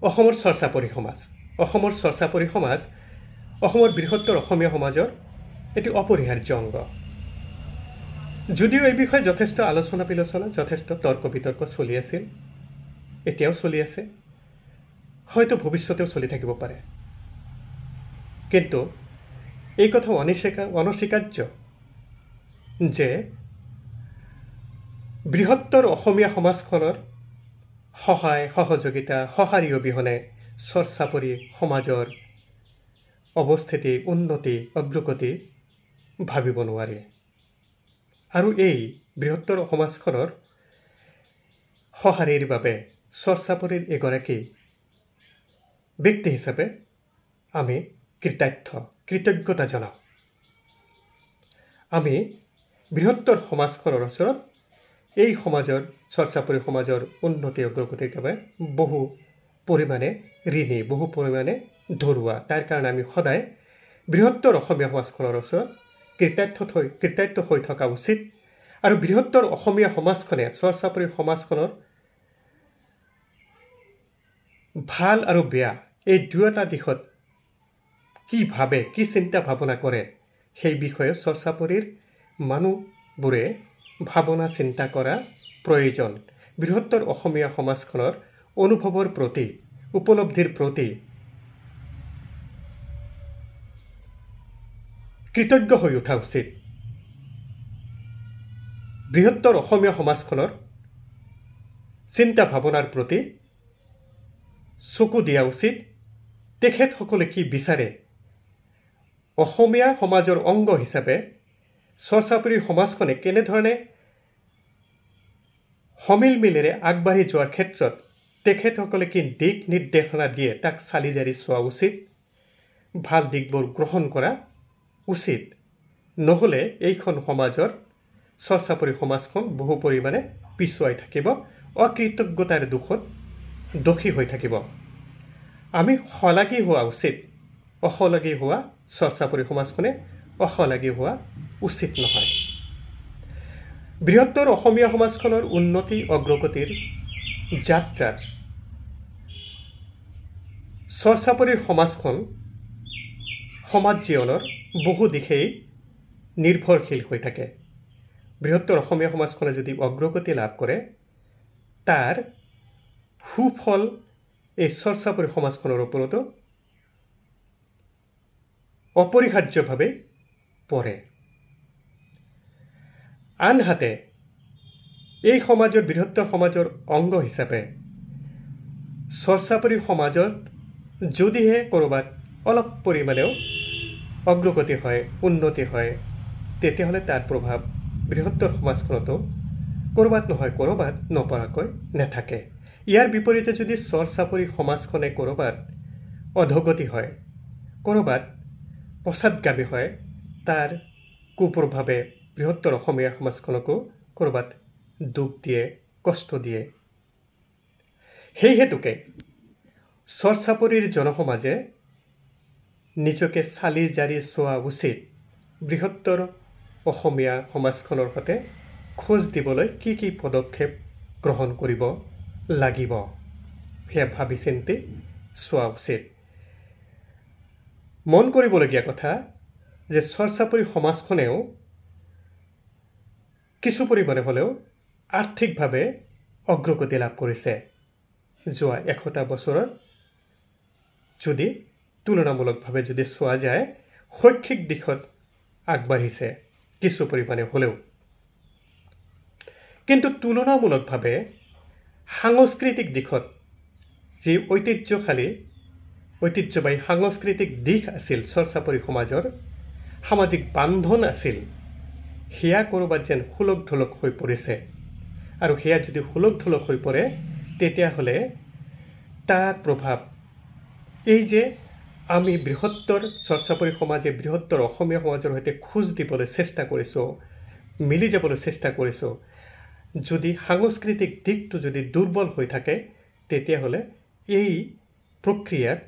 অসমৰ চৰ্চাপৰী সমাজ অসমৰ চৰ্চাপৰী সমাজ অসমৰ বৃহত্তৰ অসমীয়া সমাজৰ এটি অপৰিহাৰ্য অংগ। যদিও এই বিষয়ে যথেষ্ট আলোচনা বিলোচনা যথেষ্ট তৰ্ক বিতৰ্ক চলি আছিল, এতিয়াও চলি আছে, হয়তো ভৱিষ্যতেও চলি থাকিব পাৰে, কিন্তু এই কথা অনস্বীকাৰ্য যে বৃহত্তৰ অসমীয়া সমাজখনৰ সহায় সহযোগিতা সঁহাৰি অবিহনে চৰ্চাপৰী সমাজৰ অৱস্থিতি উন্নতি অগ্ৰগতি ভাবিব নোৱাৰে। আৰু এই বৃহত্তৰ সমাজখনৰ সঁহাৰিৰ বাবে চৰ্চাপৰীৰ এগৰাকী ব্যক্তি হিচাপে আমি কৃতজ্ঞতা জনাওঁ। আমি বৃহত্তৰ সমাজখনৰ ওচৰত এই সমাজৰ চৰ্চাপৰী সমাজৰ উন্নতি অগ্ৰগতিৰ বাবে বহু পৰিমাণে ঋণী, বহু পৰিমাণে ধৰুৱা। তাৰ কাৰণে আমি সদায় বৃহত্তৰ অসমীয়া সমাজখনৰ ওচৰত কৃতাৰ্থ হৈ থকা উচিত। আৰু বৃহত্তৰ অসমীয়া সমাজখনে চৰ্চাপৰী সমাজখনৰ ভাল আৰু বেয়া এই দুয়োটা দিশত কি ভাবে, কি চিন্তা ভাৱনা কৰে, সেই বিষয়ে চৰ্চাপৰীৰ মানুহবোৰে ভাৱনা চিন্তা কৰা প্ৰয়োজন। বৃহত্তৰ অসমীয়া সমাজখনৰ অনুভৱৰ প্ৰতি উপলব্ধিৰ প্ৰতি কৃতজ্ঞ হৈ উঠা উচিত। বৃহত্তৰ অসমীয়া সমাজখনৰ চিন্তা ভাৱনাৰ প্ৰতি চকু দিয়া উচিত। তেখেতসকলে কি বিচাৰে, অসমীয়া সমাজৰ অংগ হিচাপে চৰ্চাপৰী সমাজখনে কেনেধৰণে সমিলমিলেৰে আগবাঢ়ি যোৱাৰ ক্ষেত্ৰত তেখেতসকলে কি দিক নিৰ্দেশনা দিয়ে তাক চালি জাৰি চোৱা উচিত। ভাল দিশবোৰ গ্ৰহণ কৰা উচিত। নহ'লে এইখন সমাজৰ চৰ্চাপৰী সমাজখন বহু পৰিমাণে পিছুৱাই থাকিব, অকৃতজ্ঞতাৰ দোষত দোষী হৈ থাকিব। আমি শলাগি হোৱা উচিত। অশলাগি হোৱা চৰ্চাপৰী সমাজখনে অশলাগি হোৱা উচিত নহয়। বৃহত্তৰ অসমীয়া সমাজখনৰ উন্নতি অগ্ৰগতিৰ যাত্ৰাত চৰ্চাপৰীৰ সমাজখন সমাজ জীৱনৰ বহু দিশেই নিৰ্ভৰশীল হৈ থাকে। বৃহত্তৰ অসমীয়া সমাজখনে যদি অগ্ৰগতি লাভ কৰে, তাৰ সুফল এই চৰ্চাপৰী সমাজখনৰ ওপৰতো অপৰিহাৰ্যভাৱে পৰে। আনহাতে এই সমাজৰ বৃহত্তৰ সমাজৰ অংগ হিচাপে চৰ্চাপৰী সমাজত যদিহে ক'ৰবাত অলপ পৰিমাণেও অগ্ৰগতি হয়, উন্নতি হয়, তেতিয়াহ'লে তাৰ প্ৰভাৱ বৃহত্তৰ সমাজখনতো ক'ৰবাত নহয় ক'ৰবাত নপৰাকৈ নাথাকে। ইয়াৰ বিপৰীতে যদি চৰ্চাপৰী সমাজখনে ক'ৰবাত অধোগতি হয়, ক'ৰবাত পশ্চাদগামী হয়, তাৰ কুপ্ৰভাৱে বৃহত্তৰ অসমীয়া সমাজখনকো ক'ৰবাত দুখ দিয়ে, কষ্ট দিয়ে। সেই হেতুকে চৰ্চাপৰীৰ জনসমাজে নিজকে চালি জাৰি চোৱা উচিত। বৃহত্তৰ অসমীয়া সমাজখনৰ সৈতে খোজ দিবলৈ কি কি পদক্ষেপ গ্ৰহণ কৰিব লাগিব সেয়া ভাবি চিন্তি চোৱা উচিত। মন কৰিবলগীয়া কথা যে চৰ্চাপৰী সমাজখনেও কিছু পৰিমাণে হ'লেও আৰ্থিকভাৱে অগ্ৰগতি লাভ কৰিছে। যোৱা 100টা বছৰত যদি তুলনামূলকভাৱে যদি চোৱা যায়, শৈক্ষিক দিশত আগবাঢ়িছে কিছু পৰিমাণে হ'লেও। কিন্তু তুলনামূলকভাৱে সাংস্কৃতিক দিশত যি ঐতিহ্যবাহী সাংস্কৃতিক দিশ আছিল চৰ্চাপৰী সমাজৰ, সামাজিক বান্ধন আছিল, সেয়া ক'ৰবাত যেন সুলভ ঢুলক হৈ পৰিছে। আৰু সেয়া যদি সুলভ ঢুলক হৈ পৰে, তেতিয়াহ'লে তাৰ প্ৰভাৱ এই যে আমি বৃহত্তৰ চৰ্চাপৰী সমাজে বৃহত্তৰ অসমীয়া সমাজৰ সৈতে খোজ দিবলৈ চেষ্টা কৰিছোঁ, মিলি যাবলৈ চেষ্টা কৰিছোঁ, যদি সাংস্কৃতিক দিশটো যদি দুৰ্বল হৈ থাকে, তেতিয়াহ'লে এই প্ৰক্ৰিয়াত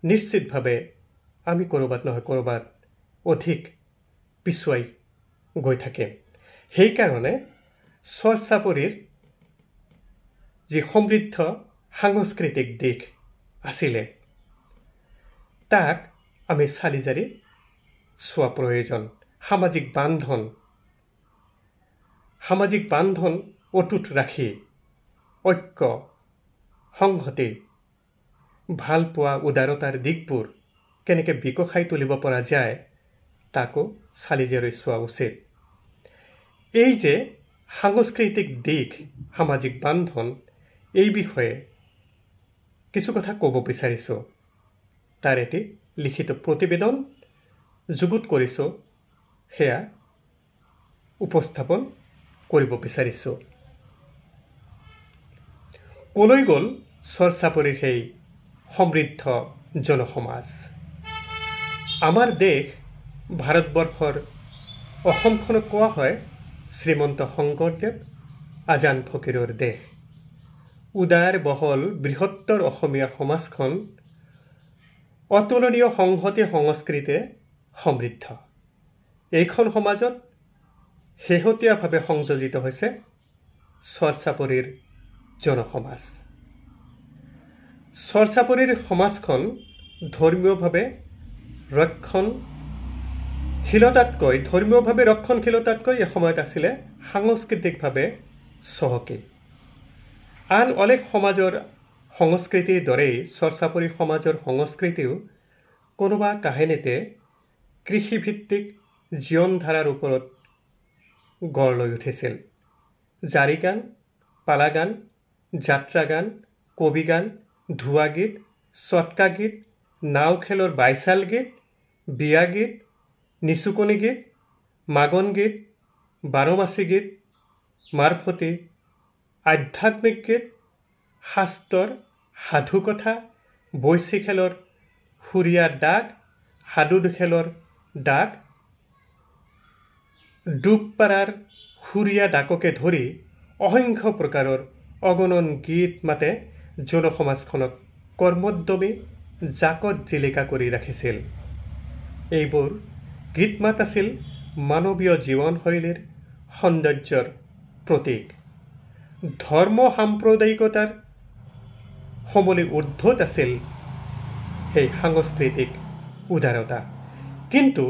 নিশ্চিতভাৱে আমি ক'ৰবাত নহয় ক'ৰবাত অধিক পিছুৱাই গৈ থাকিম। সেইকাৰণে চৰ্চাপৰীৰ যি সমৃদ্ধ সাংস্কৃতিক দিশ আছিলে তাক আমি চালি জাৰি চোৱা প্ৰয়োজন। সামাজিক বান্ধন অটুট ৰাখি ঐক্য সংহতি ভালপোৱা উদাৰতাৰ দিশবোৰ কেনেকৈ বিকশাই তুলিব পৰা যায় তাকো চালি জাৰি চোৱা উচিত। এই যে সাংস্কৃতিক দিশ সামাজিক বান্ধন এই বিষয়ে কিছু কথা ক'ব বিচাৰিছোঁ। তাৰ এটি লিখিত প্ৰতিবেদন যুগুত কৰিছোঁ, সেয়া উপস্থাপন কৰিব বিচাৰিছোঁ। কলৈ গ'ল চৰচাপৰিৰ সেই সমৃদ্ধ জনসমাজ? আমাৰ দেশ ভাৰতবৰ্ষৰ অসমখনক কোৱা হয় শ্ৰীমন্ত শংকৰদেৱ আজান ফকীৰৰ দেশ। উদাৰ বহল বৃহত্তৰ অসমীয়া সমাজখন অতুলনীয় সংহতি সংস্কৃতিৰে সমৃদ্ধ। এইখন সমাজত শেহতীয়াভাৱে সংযোজিত হৈছে চৰচাপৰিৰ জনসমাজ। চৰচাপৰিৰ সমাজখন ধৰ্মীয়ভাৱে ৰক্ষণশীলতাতকৈ এসময়ত আছিলে সাংস্কৃতিকভাৱে চহকী। আন অনেক সমাজৰ সংস্কৃতিৰ দৰেই চৰচাপৰি সমাজৰ সংস্কৃতিও কোনোবা কাহিনীতে কৃষিভিত্তিক জীৱনধাৰাৰ ওপৰত গঢ় লৈ উঠিছিল। জাৰি গান, পালা গান, যাত্ৰা গান, কবি গান, ধোৱা গীত, চটকা গীত, নাও খেলৰ বাইচাল গীত, বিয়া গীত, নিচুকনি গীত, মাগন গীত, বাৰমাচি গীত, মাৰফতী, আধ্যাত্মিক গীত, শাস্ত্ৰৰ, সাধুকথা, বৈশী খেলৰ সুৰীয়া ডাক, সাধু খেলৰ ডাক, ডুবপাৰাৰ সুৰীয়া ডাককে ধৰি অসংখ্য প্ৰকাৰৰ অগণন গীত মাতে জনসমাজখনক কৰ্মোদ্যমী জাকত জিলিকা কৰি ৰাখিছিল। এইবোৰ গীত মাত আছিল মানৱীয় জীৱনশৈলীৰ সৌন্দৰ্যৰ প্ৰতীক। ধৰ্ম সাম্প্ৰদায়িকতাৰ সমলি ঊৰ্ধত আছিল সেই সাংস্কৃতিক উদাৰতা। কিন্তু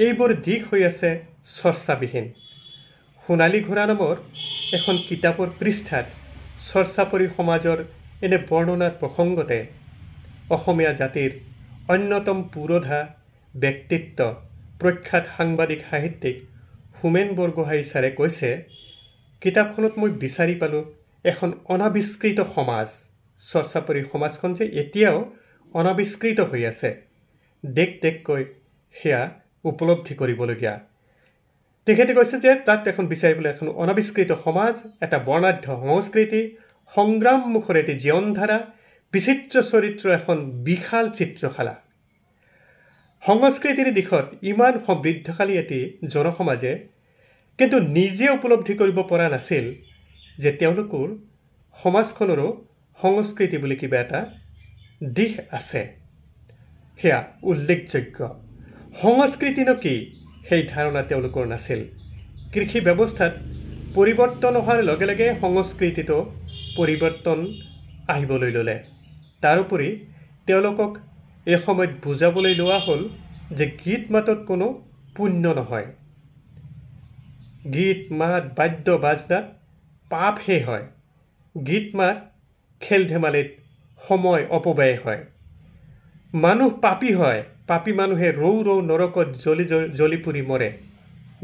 এইবোৰ দিশ হৈ আছে চৰ্চাবিহীন। সোণালী ঘোঁৰা নামৰ এখন কিতাপৰ পৃষ্ঠাত চৰচাপৰি সমাজৰ এনে বৰ্ণনাৰ প্ৰসংগতে অসমীয়া জাতিৰ অন্যতম পুৰোধা ব্যক্তিত্ব প্ৰখ্যাত সাংবাদিক সাহিত্যিক হোমেন বৰগোহাঁই ছাৰে কৈছে, কিতাপখনত মই বিচাৰি পালোঁ এখন অনাৱিষ্কৃত সমাজ। চৰচাপৰি সমাজখন যে এতিয়াও অনাৱিষ্কৃত হৈ আছে, দেশকৈ সেয়া উপলব্ধি কৰিবলগীয়া। তেখেতে কৈছে যে তাত এখন বিচাৰিবলৈ এখন অনাৱিষ্কৃত সমাজ, এটা বৰ্ণাঢ্য সংস্কৃতি, সংগ্ৰামমুখৰ এটি জীৱনধাৰা, বিচিত্ৰ চৰিত্ৰৰ এখন বিশাল চিত্ৰশালা। সংস্কৃতিৰ দিশত ইমান সমৃদ্ধশালী এটি জনসমাজে কিন্তু নিজে উপলব্ধি কৰিব পৰা নাছিল যে তেওঁলোকৰ সমাজখনৰো সংস্কৃতি বুলি কিবা এটা দিশ আছে। সেয়া উল্লেখযোগ্য। সংস্কৃতিনো কি সেই ধাৰণা তেওঁলোকৰ নাছিল। কৃষি ব্যৱস্থাত পৰিৱৰ্তন হোৱাৰ লগে লগে সংস্কৃতিটো পৰিৱৰ্তন আহিবলৈ ল'লে। তাৰোপৰি তেওঁলোকক এই সময়ত বুজাবলৈ লোৱা হ'ল যে গীত মাতত কোনো পুণ্য নহয়। গীত মাত বাদ্য বাজনাত পাপহে হয়। গীত মাত খেল ধেমালিত সময় অপব্যয় হয়। মানুহ পাপী হয়। পাপী মানুহে ৰৌ নৰকত জ্বলি পুৰি মৰে।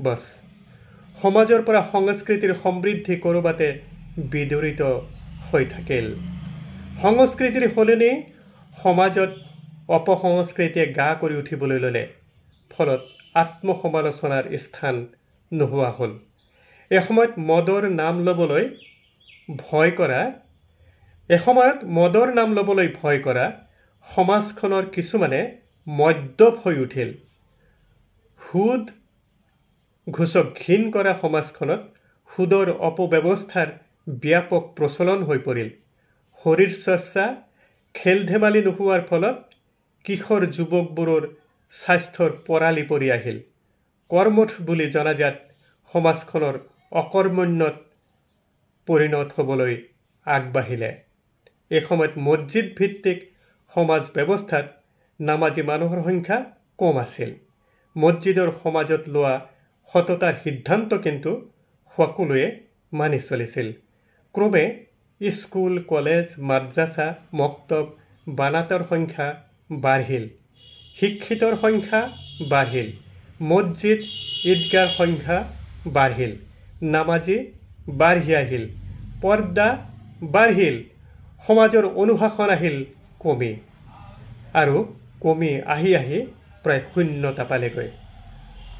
বছ, সমাজৰ পৰা সংস্কৃতিৰ সমৃদ্ধি ক'ৰবাতে বিদৰিত হৈ থাকিল। সংস্কৃতিৰ সলনি সমাজত অপসংস্কৃতিয়ে গা কৰি উঠিবলৈ ল'লে। ফলত আত্মসমালোচনাৰ স্থান নোহোৱা হ'ল। এসময়ত মদৰ নাম ল'বলৈ ভয় কৰা সমাজখনৰ কিছুমানে মদ্যপ হৈ উঠিল। সুদ ঘোষক ঘীন কৰা সমাজখনত সুদৰ অপব্যৱস্থাৰ ব্যাপক প্ৰচলন হৈ পৰিল। শৰীৰ চৰ্চা, খেল ধেমালি নোহোৱাৰ ফলত কিশোৰ যুৱকবোৰৰ স্বাস্থ্যৰ পৰালি পৰি আহিল। কৰ্মঠ বুলি জনাজাত সমাজখনৰ অকৰ্মণ্যত পৰিণত হ'বলৈ আগবাঢ়িলে। এই সময়ত মছজিদ ভিত্তিক সমাজ ব্যৱস্থাত নামাজী মানুহৰ সংখ্যা কম আছিল। মছজিদৰ সমাজত লোৱা সততাৰ সিদ্ধান্ত কিন্তু সকলোৱে মানি চলিছিল। ক্ৰমে স্কুল, কলেজ, মাদ্ৰাছা, মক্তব, বানাতৰ সংখ্যা বাঢ়িল, শিক্ষিতৰ সংখ্যা বাঢ়িল, মছজিদ, ঈদগাৰ সংখ্যা বাঢ়িল, নামাজী বাঢ়ি আহিল, পৰ্দা বাঢ়িল, সমাজৰ অনুশাসন আহিল কমি, আৰু কমি আহি আহি প্ৰায় শূন্যতা পালেগৈ।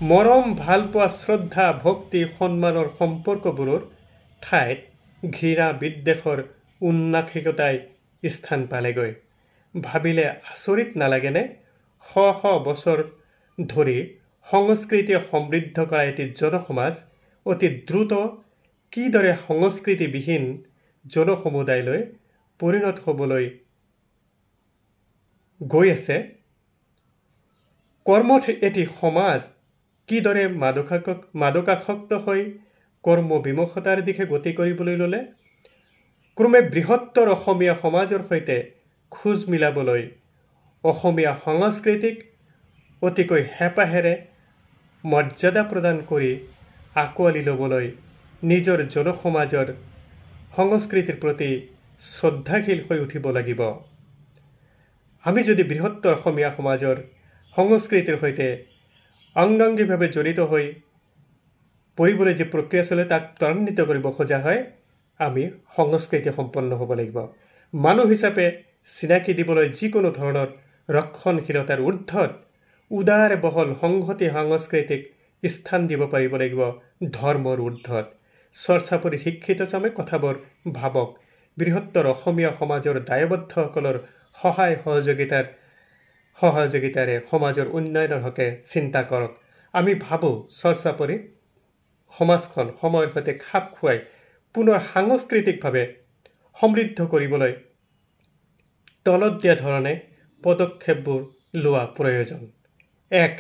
মৰম, ভালপোৱা, শ্ৰদ্ধা, ভক্তি, সন্মানৰ সম্পৰ্কবোৰৰ ঠাইত ঘৃণা, বিদ্বেষৰ উন্নাসিকতাই স্থান পালেগৈ। ভাবিলে আচৰিত নালাগেনে? শ শ বছৰ ধৰি সংস্কৃতিয়ে সমৃদ্ধ কৰা এটি জনসমাজ অতি দ্ৰুত কিদৰে সংস্কৃতিবিহীন জনসমুদায়লৈ পৰিণত হ'বলৈ গৈ আছে। কৰ্মঠ এটি সমাজ কিদৰে মাদকাসক্ত হৈ কৰ্মবিমুখতাৰ দিশে গতি কৰিবলৈ ল'লে। ক্ৰমে বৃহত্তৰ অসমীয়া সমাজৰ সৈতে খোজ মিলাবলৈ অসমীয়া সংস্কৃতিক অতিকৈ হেঁপাহেৰে মৰ্যাদা প্ৰদান কৰি আঁকোৱালি ল'বলৈ নিজৰ জনসমাজৰ সংস্কৃতিৰ প্ৰতি শ্ৰদ্ধাশীল হৈ উঠিব লাগিব। আমি যদি বৃহত্তৰ অসমীয়া সমাজৰ সংস্কৃতিৰ সৈতে অংগাংগীভাৱে জড়িত হৈ পৰিবলৈ যি প্ৰক্ৰিয়া চলে তাক ত্বৰান্বিত কৰিব খোজা হয়, আমি সংস্কৃতি সম্পন্ন হ'ব লাগিব। মানুহ হিচাপে চিনাকি দিবলৈ যিকোনো ধৰণৰ ৰক্ষণশীলতাৰ ঊৰ্ধত উদাৰ বহল সংহতি সংস্কৃতিক স্থান দিব পাৰিব লাগিব। ধৰ্মৰ ঊৰ্ধত চৰ্চাপৰি শিক্ষিতজনে কথাবোৰ ভাবক। বৃহত্তৰ অসমীয়া সমাজৰ দায়বদ্ধসকলৰ সহায় সহযোগিতাৰে সমাজৰ উন্নয়নৰ হকে চিন্তা কৰক। আমি ভাবোঁ চৰ্চাপৰি সমাজখন সময়ৰ সৈতে খাপ খুৱাই পুনৰ সাংস্কৃতিকভাৱে সমৃদ্ধ কৰিবলৈ তলত দিয়া ধৰণে পদক্ষেপবোৰ লোৱা প্ৰয়োজন। ১.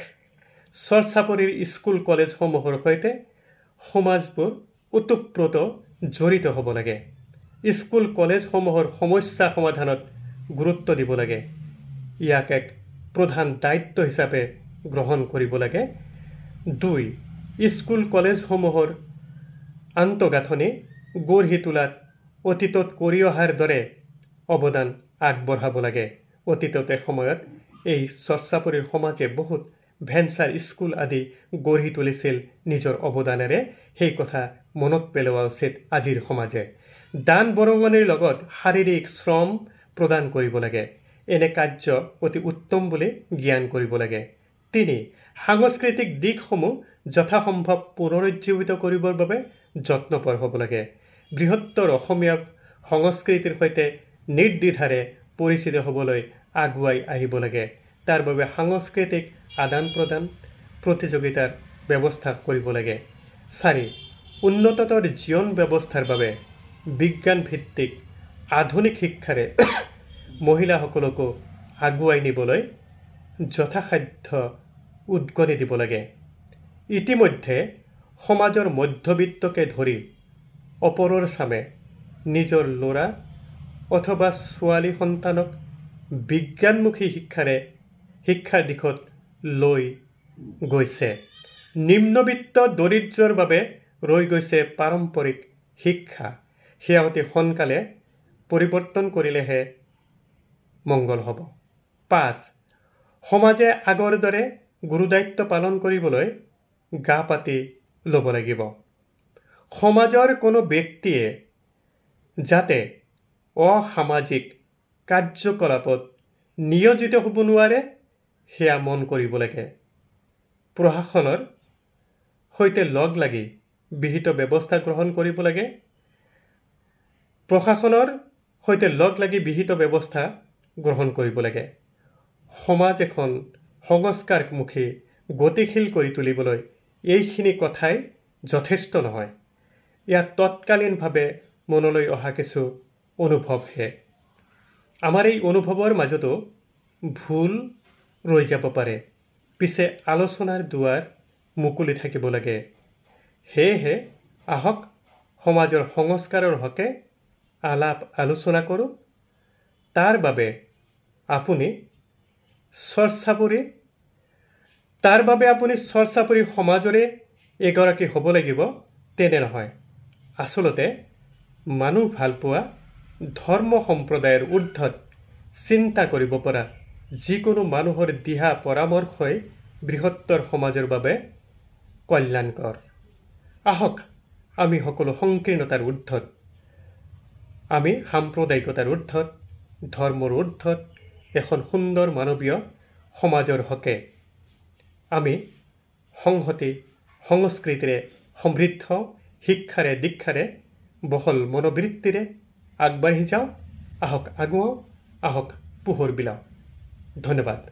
চৰ্চাপৰিৰ স্কুল কলেজসমূহৰ সৈতে সমাজবোৰ ওতঃপ্ৰোত জড়িত হ'ব লাগে। স্কুল কলেজসমূহৰ সমস্যা সমাধানত গুৰুত্ব দিব লাগে। ইয়াক এক প্ৰধান দায়িত্ব হিচাপে গ্ৰহণ কৰিব লাগে। ২. স্কুল কলেজসমূহৰ আন্তঃগাঁথনি গঢ়ি তোলাত অতীতত কৰি অহাৰ দৰে অৱদান আগবঢ়াব লাগে। অতীতত এসময়ত এই চৰ্চাপৰিৰ সমাজে বহুত ভেঞ্চাৰ স্কুল আদি গঢ়ি তুলিছিল নিজৰ অৱদানেৰে। সেই কথা মনত পেলোৱা উচিত আজিৰ সমাজে। দান বৰঙণিৰ লগত শাৰীৰিক শ্ৰম প্ৰদান কৰিব লাগে। এনে কাৰ্য অতি উত্তম বুলি জ্ঞান কৰিব লাগে। ৩. সাংস্কৃতিক দিশসমূহ যথাসম্ভৱ পুনৰুজ্জীৱিত কৰিবৰ বাবে যত্নপৰ হ'ব লাগে। বৃহত্তৰ অসমীয়া সংস্কৃতিৰ সৈতে নিৰ্দ্বিধাৰে পৰিচিত হ'বলৈ আগুৱাই আহিব লাগে। তাৰ বাবে সাংস্কৃতিক আদান প্ৰদান প্ৰতিযোগিতাৰ ব্যৱস্থা কৰিব লাগে। ৪. উন্নততৰ জীৱন ব্যৱস্থাৰ বাবে বিজ্ঞানভিত্তিক আধুনিক শিক্ষাৰে মহিলাসকলকো আগুৱাই নিবলৈ যথাসাধ্য উদগনি দিব লাগে। ইতিমধ্যে সমাজৰ মধ্যবিত্তকে ধৰি অপৰৰ চামে নিজৰ ল'ৰা অথবা ছোৱালী সন্তানক বিজ্ঞানমুখী শিক্ষাৰ দিশত লৈ গৈছে। নিম্নবিত্ত দৰিদ্ৰৰ বাবে ৰৈ গৈছে পাৰম্পৰিক শিক্ষা। সেয়া অতি সোনকালে পৰিৱৰ্তন কৰিলেহে মংগল হ'ব। ৫. সমাজে আগৰ দৰে গুৰুদায়িত্ব পালন কৰিবলৈ গা পাতি ল'ব লাগিব। সমাজৰ কোনো ব্যক্তিয়ে যাতে অসামাজিক কাৰ্যকলাপত নিয়োজিত হ'ব নোৱাৰে সেয়া মন কৰিব লাগে। প্ৰশাসনৰ সৈতে লগ লাগি বিহিত ব্যৱস্থা গ্ৰহণ কৰিব লাগে। সমাজ এখন সংস্কাৰমুখী গতিশীল কৰি তুলিবলৈ এইখিনি কথাই যথেষ্ট নহয়। ইয়াত তৎকালীনভাৱে মনলৈ অহা কিছু অনুভৱহে। আমাৰ এই অনুভৱৰ মাজতো ভুল ৰৈ যাব পাৰে। পিছে আলোচনাৰ দুৱাৰ মুকলি থাকিব লাগে। সেয়েহে আহক সমাজৰ সংস্কাৰৰ হকে আলাপ আলোচনা কৰোঁ। তাৰ বাবে আপুনি চৰ্চা কৰি তাৰ বাবে আপুনি চৰ্চা কৰি সমাজৰে এগৰাকী হ'ব লাগিব তেনে নহয়। আচলতে মানুহ ভালপোৱা ধৰ্ম সম্প্ৰদায়ৰ ঊৰ্ধত চিন্তা কৰিব পৰা যিকোনো মানুহৰ দিহা পৰামৰ্শই বৃহত্তৰ সমাজৰ বাবে কল্যাণকৰ। আহক আমি সকলো সংকীৰ্ণতাৰ ঊৰ্ধত, আমি সাম্প্ৰদায়িকতাৰ ঊৰ্ধত, ধৰ্মৰ ঊৰ্ধত এখন সুন্দৰ মানৱীয় সমাজৰ হকে আমি সংহতি সংস্কৃতিৰে সমৃদ্ধ শিক্ষাৰে দীক্ষাৰে বহল মনোবৃত্তিৰে আগবাঢ়ি যাওঁ। আহক আগুৱাওঁ, আহক পোহৰ বিলাওঁ। ধন্যবাদ।